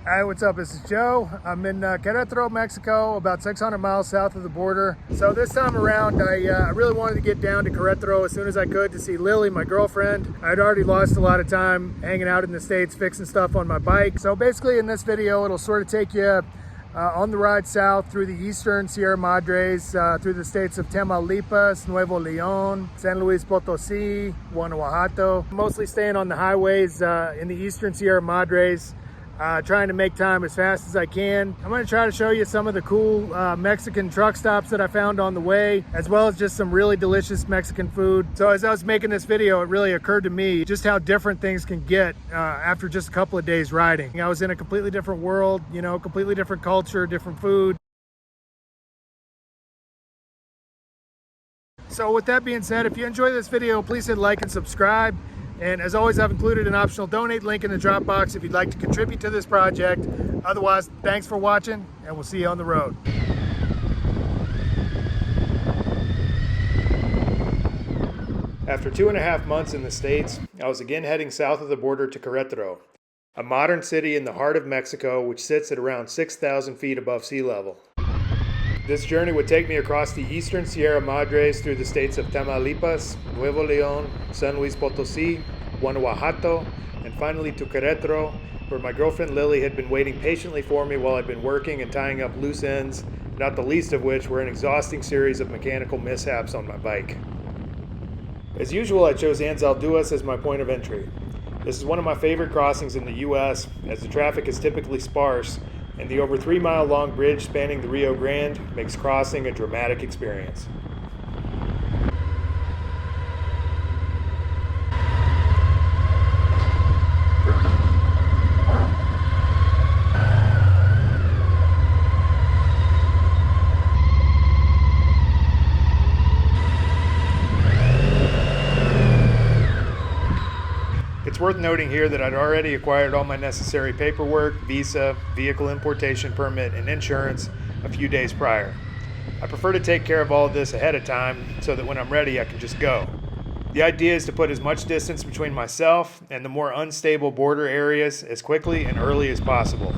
Hi, what's up? This is Joe. I'm in Querétaro, Mexico, about 600 miles south of the border. So this time around, I really wanted to get down to Querétaro as soon as I could to see Lily, my girlfriend. I'd already lost a lot of time hanging out in the States, fixing stuff on my bike. So basically in this video, it'll sort of take you on the ride south through the Eastern Sierra Madres, through the states of Tamaulipas, Nuevo León, San Luis Potosí, Guanajuato. Mostly staying on the highways in the Eastern Sierra Madres. Trying to make time as fast as I can. I'm going to try to show you some of the cool Mexican truck stops that I found on the way, as well as just some really delicious Mexican food. So as I was making this video, it really occurred to me just how different things can get after just a couple of days riding. I was in a completely different world, you know, completely different culture, different food. So with that being said, if you enjoy this video, please hit like and subscribe. And as always, I've included an optional donate link in the drop box if you'd like to contribute to this project. Otherwise, thanks for watching, and we'll see you on the road. After 2.5 months in the States, I was again heading south of the border to Querétaro, a modern city in the heart of Mexico which sits at around 6,000 feet above sea level. This journey would take me across the Eastern Sierra Madres through the states of Tamaulipas, Nuevo León, San Luis Potosí, Guanajuato, and finally to Querétaro, where my girlfriend Lily had been waiting patiently for me while I'd been working and tying up loose ends, not the least of which were an exhausting series of mechanical mishaps on my bike. As usual, I chose Anzalduas as my point of entry. This is one of my favorite crossings in the U.S., as the traffic is typically sparse, and the over 3-mile long bridge spanning the Rio Grande makes crossing a dramatic experience. It's worth noting here that I'd already acquired all my necessary paperwork, visa, vehicle importation permit, and insurance a few days prior. I prefer to take care of all of this ahead of time so that when I'm ready I can just go. The idea is to put as much distance between myself and the more unstable border areas as quickly and early as possible.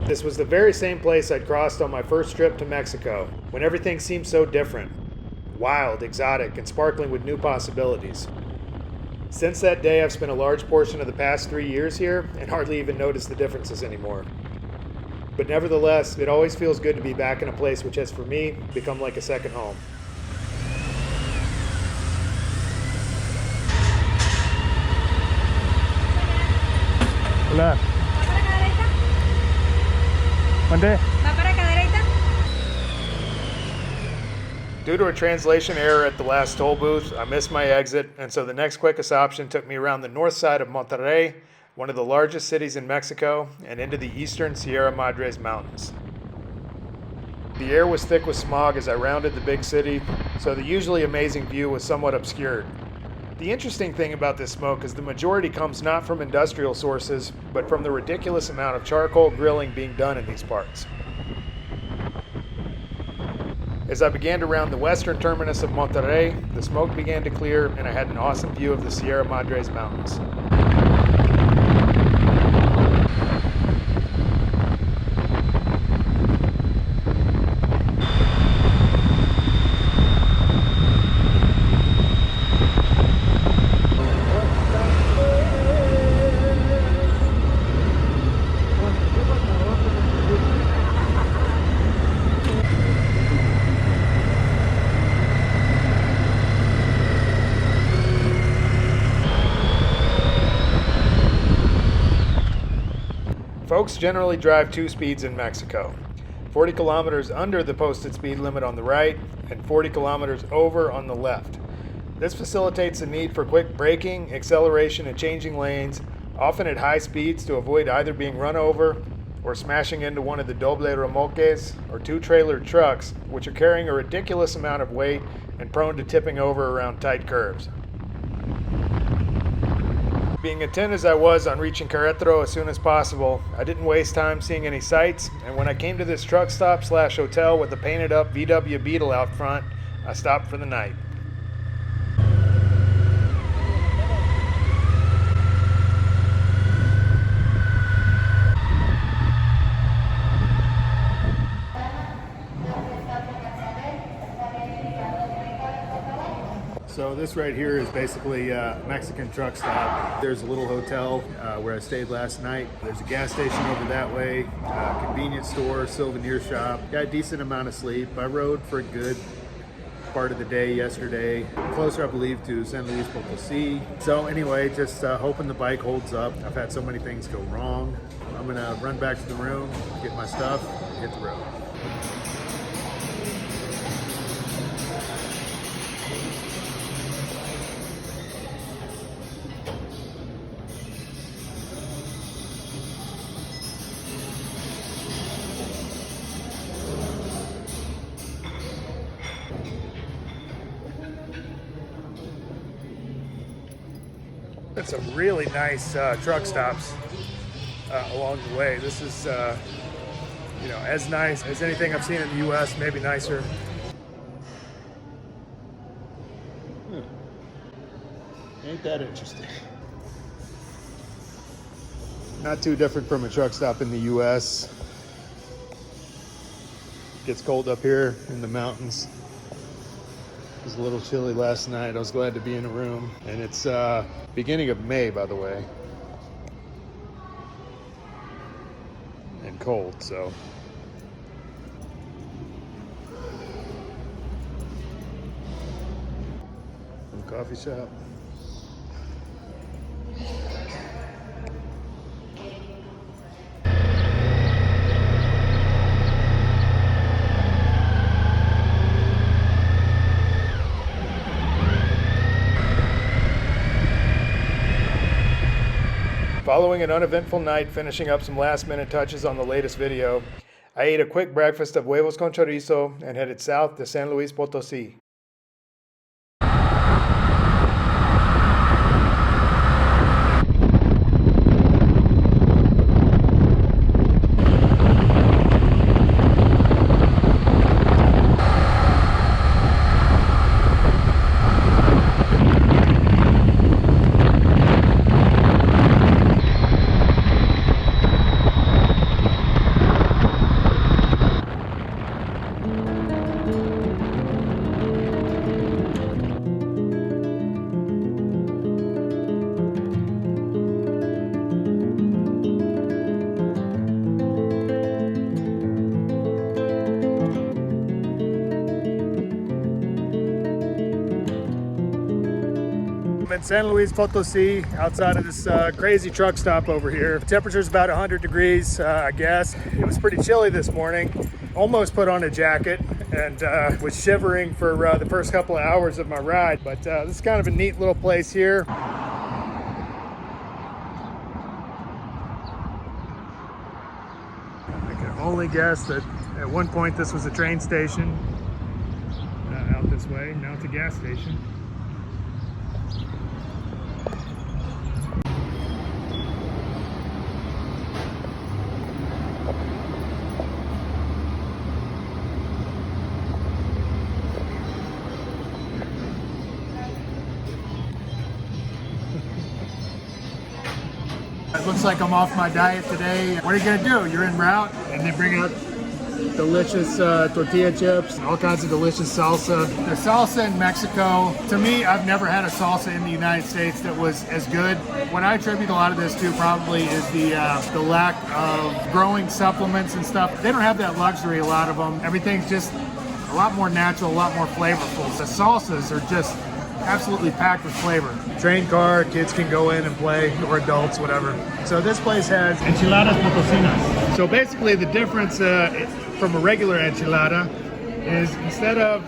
This was the very same place I'd crossed on my first trip to Mexico, when everything seemed so different, wild, exotic, and sparkling with new possibilities. Since that day, I've spent a large portion of the past 3 years here and hardly even noticed the differences anymore. But nevertheless, it always feels good to be back in a place which has, for me, become like a second home. Hola. Due to a translation error at the last toll booth, I missed my exit, and so the next quickest option took me around the north side of Monterrey, one of the largest cities in Mexico, and into the Eastern Sierra Madres mountains. The air was thick with smog as I rounded the big city, so the usually amazing view was somewhat obscured. The interesting thing about this smoke is the majority comes not from industrial sources, but from the ridiculous amount of charcoal grilling being done in these parts. As I began to round the western terminus of Monterrey, the smoke began to clear and I had an awesome view of the Sierra Madres mountains. Folks generally drive 2 speeds in Mexico, 40 kilometers under the posted speed limit on the right and 40 kilometers over on the left. This facilitates the need for quick braking, acceleration, and changing lanes, often at high speeds to avoid either being run over or smashing into one of the doble remolques or 2-trailer trucks, which are carrying a ridiculous amount of weight and prone to tipping over around tight curves. Being intent as I was on reaching Querétaro as soon as possible, I didn't waste time seeing any sights, and when I came to this truck stop / hotel with a painted up VW Beetle out front, I stopped for the night. So this right here is basically a Mexican truck stop. There's a little hotel where I stayed last night. There's a gas station over that way, convenience store, souvenir shop. Got a decent amount of sleep. I rode for a good part of the day yesterday. Closer, I believe, to San Luis Potosi. So anyway, just hoping the bike holds up. I've had so many things go wrong. I'm gonna run back to the room, get my stuff, and hit the road. Been some really nice truck stops along the way. This is, you know, as nice as anything I've seen in the U.S., maybe nicer. Ain't that interesting? Not too different from a truck stop in the U.S. Gets cold up here in the mountains. It was a little chilly last night. I was glad to be in a room. And it's beginning of May, by the way. And cold, so. Some coffee shop. Following an uneventful night, finishing up some last-minute touches on the latest video, I ate a quick breakfast of huevos con chorizo and headed south to San Luis Potosi. I'm in San Luis Potosi, outside of this crazy truck stop over here. The temperature's about 100 degrees, I guess. It was pretty chilly this morning. Almost put on a jacket and was shivering for the first couple of hours of my ride. But this is kind of a neat little place here. I can only guess that at one point this was a train station out this way. Now it's a gas station. It looks like I'm off my diet today. What are you gonna do? You're en route and they bring out delicious tortilla chips, all kinds of delicious salsa. The salsa in Mexico, to me, I've never had a salsa in the United States that was as good. What I attribute a lot of this to probably is the lack of growing supplements and stuff. They don't have that luxury, a lot of them. Everything's just a lot more natural, a lot more flavorful. The salsas are just absolutely packed with flavor. Train car, kids can go in and play, or adults, whatever. So this place has enchiladas potosinas. So basically the difference from a regular enchilada is instead of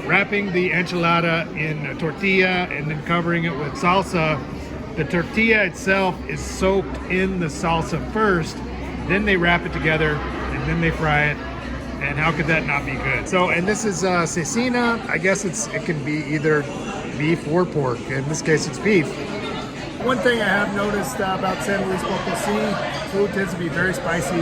wrapping the enchilada in a tortilla and then covering it with salsa, the tortilla itself is soaked in the salsa first, then they wrap it together and then they fry it. And how could that not be good? So, and this is cecina. I guess it can be either beef or pork. In this case, it's beef. One thing I have noticed about San Luis Potosi, food tends to be very spicy.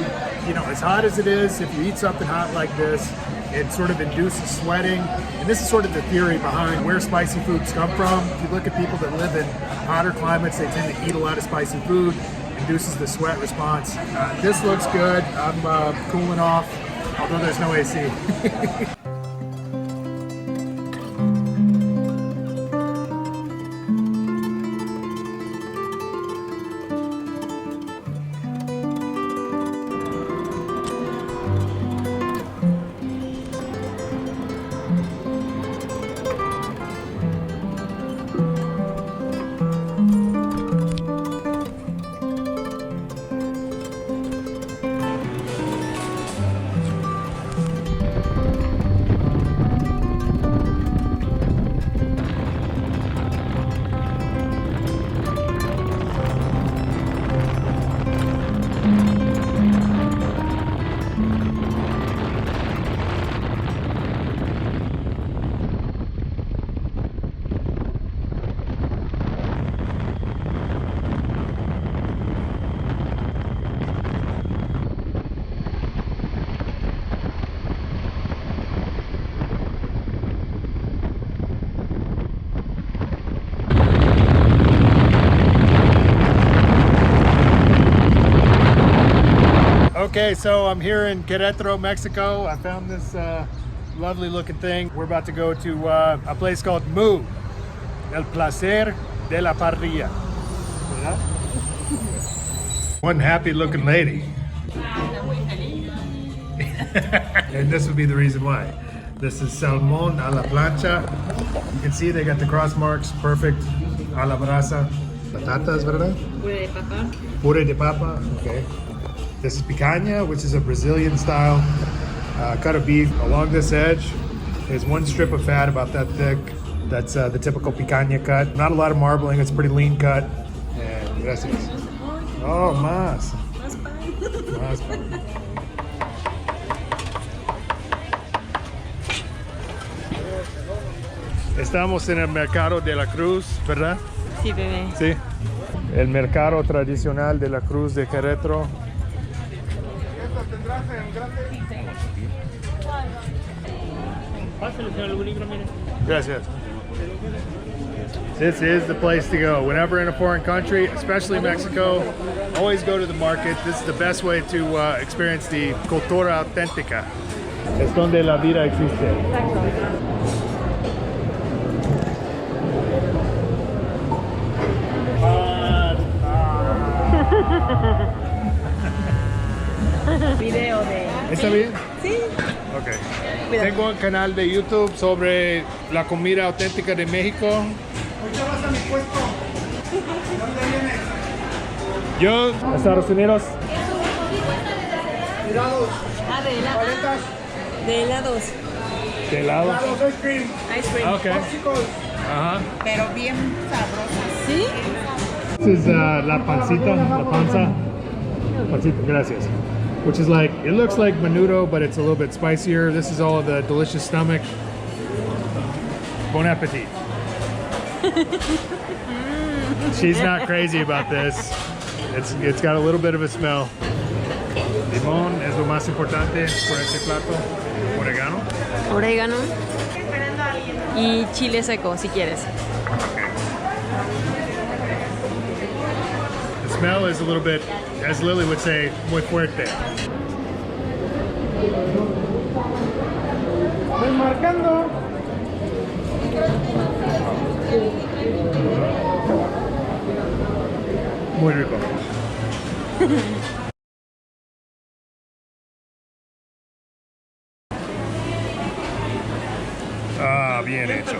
You know, as hot as it is, if you eat something hot like this, it sort of induces sweating. And this is sort of the theory behind where spicy foods come from. If you look at people that live in hotter climates, they tend to eat a lot of spicy food, induces the sweat response. This looks good. I'm cooling off, although there's no AC. Okay, so I'm here in Querétaro, Mexico. I found this lovely looking thing. We're about to go to a place called Mu, El Placer de la Parrilla. One happy looking lady. And this would be the reason why. This is salmon a la plancha. You can see they got the cross marks, perfect. A la brasa. Patatas, ¿verdad? Puré de papa. Puré de papa, okay. This is picanha, which is a Brazilian style cut of beef. Along this edge is one strip of fat about that thick. That's the typical picanha cut. Not a lot of marbling, it's a pretty lean cut. And gracias. Oh, más. Más pan. Estamos en el mercado de la Cruz, ¿verdad? Sí, bebé. Sí. El mercado tradicional de la Cruz de Querétaro. Gracias. This is the place to go. Whenever in a foreign country, especially Mexico, always go to the market. This is the best way to experience the cultura auténtica. Es donde la vida existe. Video de... ¿Está bien? Sí. Ok. Tengo un canal de YouTube sobre la comida auténtica de México. Ahorita vas a mi puesto. ¿De dónde vienes? Yo, Estados Unidos. Helados. Ah, de helados. Paletas. De helados. ¿De lado? Helados, ice cream. Ice cream. Ok. Popsicles. Ajá. Pero bien sabrosos. ¿Sí? This is la pancita, la panza. Pancita, gracias. Which is like, it looks like menudo, but it's a little bit spicier. This is all of the delicious stomach. Bon appetit. She's not crazy about this. It's got a little bit of a smell. Limón es lo más importante por este plato. Orégano. Orégano. Y chile seco, si quieres. The smell is a little bit, as Lily would say, muy fuerte. Voy marcando. Muy rico. Ah, bien hecho.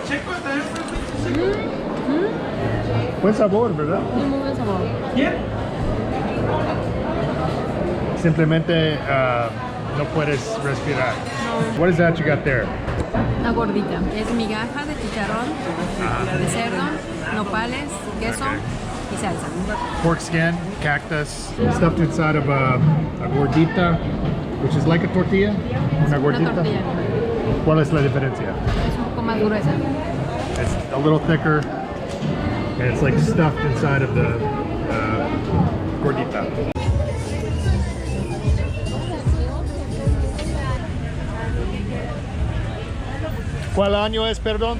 Buen sabor, ¿verdad? Muy buen sabor. ¿Bien? Simplemente no puedes respirar. What is that you got there? Una gordita. Es migaja de chicharrón, de cerdo, nopales, queso y salsa. Pork skin, cactus, stuffed inside of a gordita, which is like a tortilla. Una gordita. Una tortilla. ¿Cuál es la diferencia? Es un poco más gruesa. It's a little thicker, and it's like stuffed inside of the gordita. ¿Cuál año es, perdón?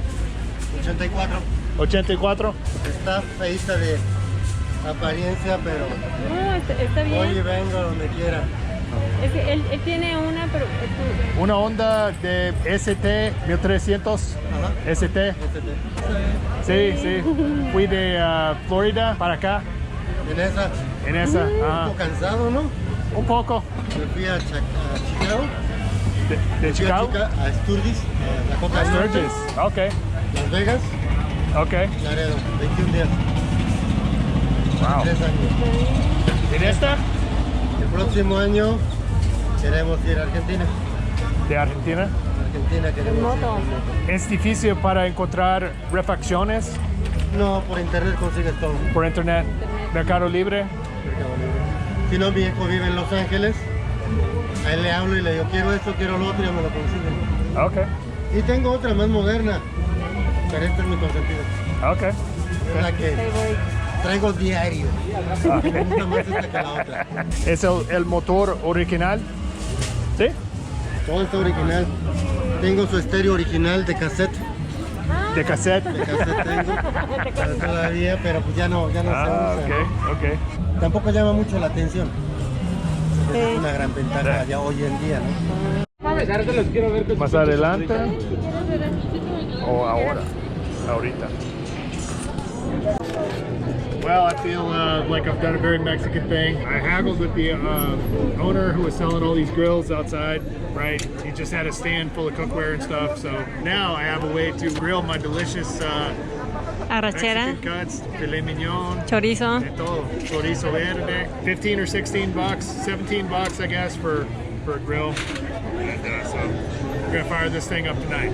84. 84. Está feíta de apariencia, pero No, está bien. voy y vengo donde quiera. Es que él tiene una, pero... Una Honda de ST 1300. Ajá. ST. Sí, sí. Fui de Florida para acá. En esa, En esa. un Ajá. poco cansado, ¿no? Un poco. Me fui a Chicago. De Fui a Chicago. a Sturgis, la Coca Sturgis. Ok. Las Vegas, Ok. Laredo, 21 días, Wow. 3 años. ¿En esta? El próximo año queremos ir a Argentina. De Argentina. Argentina queremos ir. Moto. ¿Es difícil para encontrar refacciones No, por internet consigues todo. por internet? Mercado Libre. Mercado Libre. Si no, mi hijo vive en Los Ángeles. A él le hablo y le digo, quiero esto, quiero lo otro, y ya me lo consiguen. Ok. Y tengo otra más moderna, pero esta es mi consentida. Ok. Es la que traigo diario. Me gusta más esta que la otra. ¿Es el motor original? ¿Sí? Todo está original. Tengo su estéreo original de cassette. De cassette. De cassette tengo. Pero todavía, pero pues ya no se usa. Ok, ok. Tampoco llama mucho la atención. es una gran ventaja ya hoy en día, ¿no? Más adelante o ahora, ahorita. Well, I feel like I've done a very Mexican thing. I haggled with the owner who was selling all these grills outside, right? He just had a stand full of cookware and stuff. So now I have a way to grill my delicious Arrachera, Mexican cuts, filet mignon, chorizo. de todo, chorizo verde. 15 or 16 bucks, 17 bucks, I guess, for a grill. And so we're gonna fire this thing up tonight.